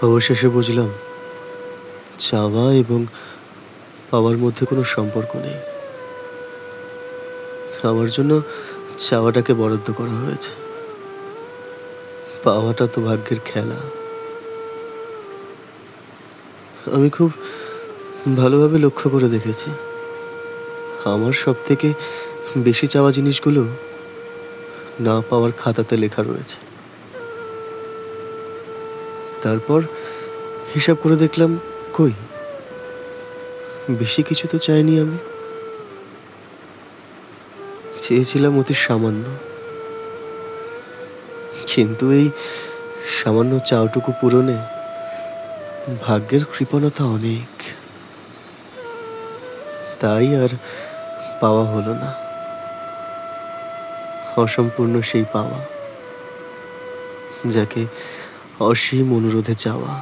অবশেষে বুঝলাম চাওয়া এবং পাওয়ার মধ্যে কোনো সম্পর্ক নেই। আমার জন্য চাওয়াটাকে বরাদ্দ করা হয়েছে, পাওয়াটা তো ভাগ্যের খেলা। আমি খুব ভালোভাবে লক্ষ্য করে দেখেছি, আমার সবথেকে বেশি চাওয়া জিনিসগুলো না পাওয়ার খাতাতে লেখা রয়েছে। তারপর হিসাব করে দেখলাম, কই, বেশি কিছু তো চাইনি আমি। চেয়েছিলাম অতি সামান্য, কিন্তু এই সামান্য চাওটুকু পূরণে ভাগ্যের কৃপণতা অনেক। তাই আর পাওয়া হলো না, অসম্পূর্ণ সেই পাওয়া, যাকে অসীম অনুরোধে চাওয়া।